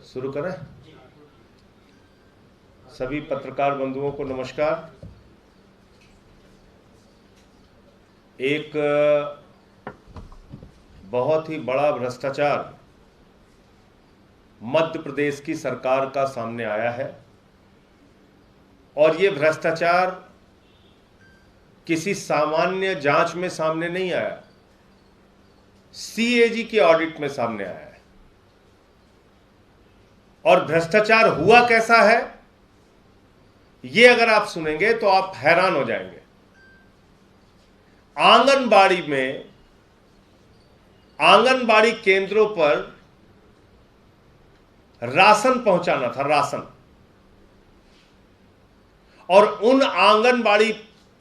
शुरू करें। सभी पत्रकार बंधुओं को नमस्कार। एक बहुत ही बड़ा भ्रष्टाचार मध्य प्रदेश की सरकार का सामने आया है और ये भ्रष्टाचार किसी सामान्य जांच में सामने नहीं आया, सीएजी के ऑडिट में सामने आया है। और भ्रष्टाचार हुआ कैसा है, ये अगर आप सुनेंगे तो आप हैरान हो जाएंगे। आंगनबाड़ी में, आंगनबाड़ी केंद्रों पर राशन पहुंचाना था, राशन, और उन आंगनबाड़ी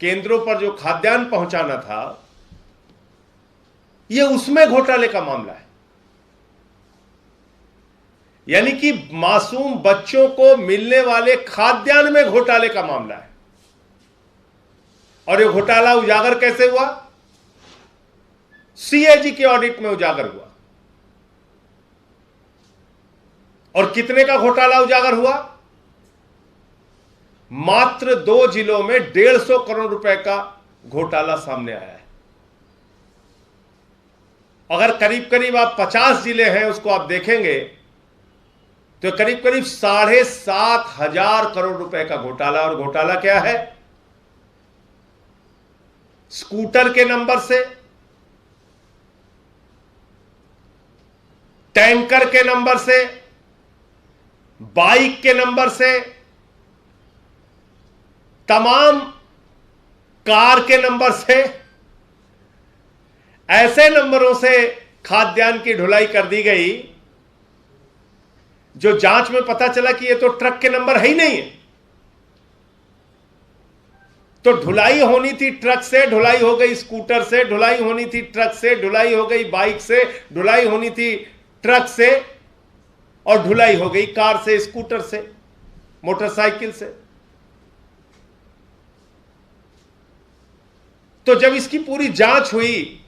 केंद्रों पर जो खाद्यान्न पहुंचाना था, यह उसमें घोटाले का मामला है। यानी कि मासूम बच्चों को मिलने वाले खाद्यान्न में घोटाले का मामला है। और यह घोटाला उजागर कैसे हुआ? सीएजी के ऑडिट में उजागर हुआ। और कितने का घोटाला उजागर हुआ? मात्र 2 जिलों में 150 करोड़ रुपए का घोटाला सामने आया है। अगर करीब करीब आप 50 जिले हैं उसको आप देखेंगे तो करीब करीब 7,500 करोड़ रुपए का घोटाला। और घोटाला क्या है? स्कूटर के नंबर से, टैंकर के नंबर से, बाइक के नंबर से, तमाम कार के नंबर से, ऐसे नंबरों से खाद्यान्न की ढुलाई कर दी गई जो जांच में पता चला कि ये तो ट्रक के नंबर है ही नहीं है। तो ढुलाई होनी थी ट्रक से, ढुलाई हो गई स्कूटर से, ढुलाई होनी थी ट्रक से, ढुलाई हो गई बाइक से, ढुलाई होनी थी ट्रक से, और ढुलाई हो गई कार से, स्कूटर से, मोटरसाइकिल से। तो जब इसकी पूरी जांच हुई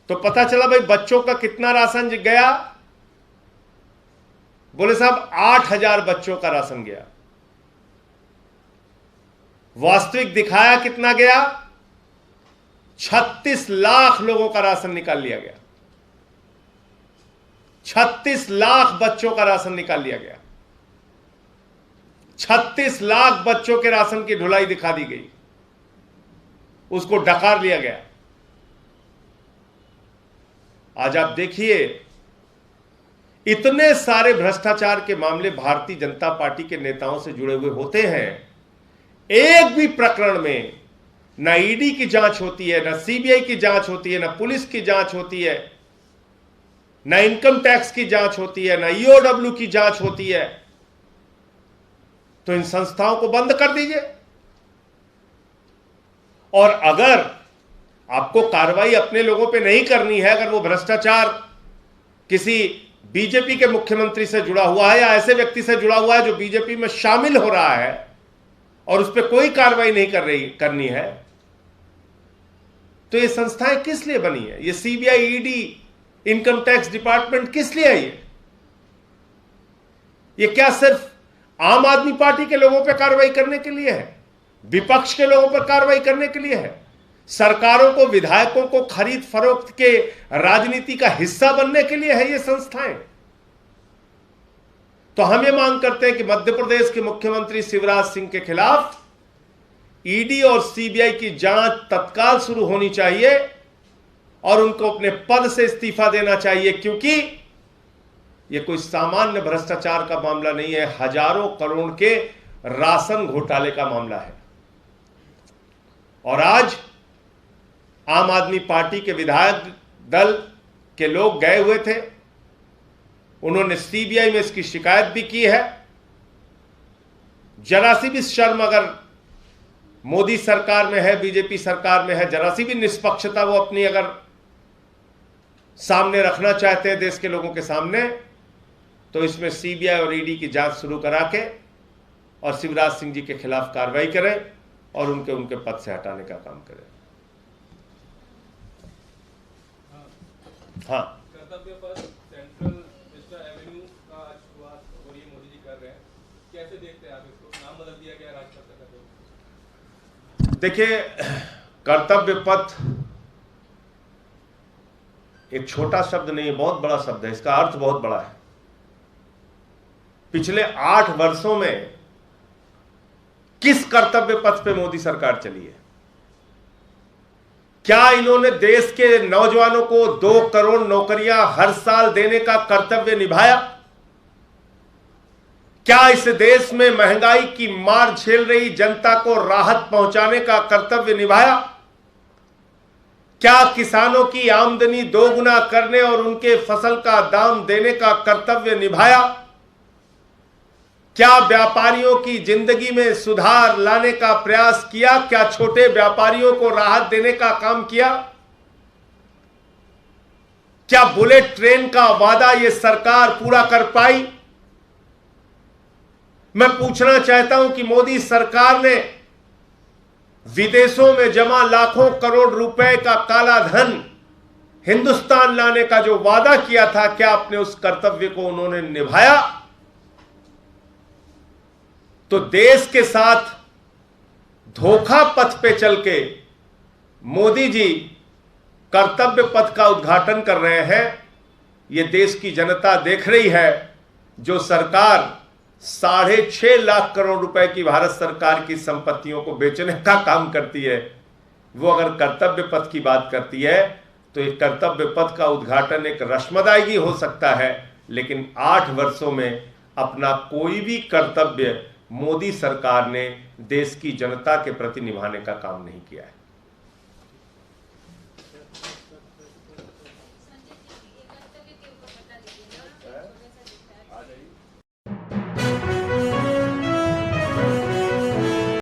तो पता चला भाई बच्चों का कितना राशन गया। बोले साहब 8,000 बच्चों का राशन गया। वास्तविक दिखाया कितना गया? 36 लाख लोगों का राशन निकाल लिया गया। 36 लाख बच्चों का राशन निकाल लिया गया। 36 लाख बच्चों के राशन की ढुलाई दिखा दी गई, उसको डकार लिया गया। आज आप देखिए, इतने सारे भ्रष्टाचार के मामले भारतीय जनता पार्टी के नेताओं से जुड़े हुए होते हैं, एक भी प्रकरण में ना ईडी की जांच होती है, ना सीबीआई की जांच होती है, ना पुलिस की जांच होती है, ना इनकम टैक्स की जांच होती है, ना ईओडब्ल्यू की जांच होती है। तो इन संस्थाओं को बंद कर दीजिए। और अगर आपको कार्रवाई अपने लोगों पे नहीं करनी है, अगर वो भ्रष्टाचार किसी बीजेपी के मुख्यमंत्री से जुड़ा हुआ है या ऐसे व्यक्ति से जुड़ा हुआ है जो बीजेपी में शामिल हो रहा है और उस पर कोई कार्रवाई नहीं करनी है, तो ये संस्थाएं किस लिए बनी है? ये CBI, ED, income tax department किस लिए है? ये क्या सिर्फ आम आदमी पार्टी के लोगों पर कार्रवाई करने के लिए है? विपक्ष के लोगों पर कार्रवाई करने के लिए है? सरकारों को, विधायकों को खरीद फरोख्त के राजनीति का हिस्सा बनने के लिए है ये संस्थाएं? तो हम ये मांग करते हैं कि मध्य प्रदेश के मुख्यमंत्री शिवराज सिंह के खिलाफ ईडी और सीबीआई की जांच तत्काल शुरू होनी चाहिए और उनको अपने पद से इस्तीफा देना चाहिए, क्योंकि यह कोई सामान्य भ्रष्टाचार का मामला नहीं है, हजारों करोड़ के राशन घोटाले का मामला है। और आज आम आदमी पार्टी के विधायक दल के लोग गए हुए थे, उन्होंने सीबीआई में इसकी शिकायत भी की है। जरा सी भी शर्म अगर मोदी सरकार में है, बीजेपी सरकार में है, जरा सी भी निष्पक्षता वो अपनी अगर सामने रखना चाहते हैं देश के लोगों के सामने, तो इसमें सीबीआई और ईडी की जांच शुरू करा के और शिवराज सिंह जी के खिलाफ कार्रवाई करें और उनके पद से हटाने का काम करें। हाँ, कर्तव्य पथ सेंट्रल विस्टा एवेन्यू कैसे देखते हैं आप इसको? नाम बदल दिया गया राजपत्र का। देखिए, कर्तव्य पथ एक छोटा शब्द नहीं है, बहुत बड़ा शब्द है। इसका अर्थ बहुत बड़ा है। पिछले 8 वर्षों में किस कर्तव्य पथ पे मोदी सरकार चली है? क्या इन्होंने देश के नौजवानों को 2 करोड़ नौकरियां हर साल देने का कर्तव्य निभाया? क्या इस देश में महंगाई की मार झेल रही जनता को राहत पहुंचाने का कर्तव्य निभाया? क्या किसानों की आमदनी दोगुना करने और उनके फसल का दाम देने का कर्तव्य निभाया? क्या व्यापारियों की जिंदगी में सुधार लाने का प्रयास किया? क्या छोटे व्यापारियों को राहत देने का काम किया? क्या बुलेट ट्रेन का वादा यह सरकार पूरा कर पाई? मैं पूछना चाहता हूं कि मोदी सरकार ने विदेशों में जमा लाखों करोड़ रुपए का काला धन हिंदुस्तान लाने का जो वादा किया था, क्या अपने उस कर्तव्य को उन्होंने निभाया? तो देश के साथ धोखा पथ पे चल के मोदी जी कर्तव्य पथ का उद्घाटन कर रहे हैं। यह देश की जनता देख रही है। जो सरकार 6.5 लाख करोड़ रुपए की भारत सरकार की संपत्तियों को बेचने का काम करती है, वो अगर कर्तव्य पथ की बात करती है तो एक कर्तव्य पथ का उद्घाटन एक रश्मदायगी हो सकता है, लेकिन 8 वर्षों में अपना कोई भी कर्तव्य मोदी सरकार ने देश की जनता के प्रति निभाने का काम नहीं किया है।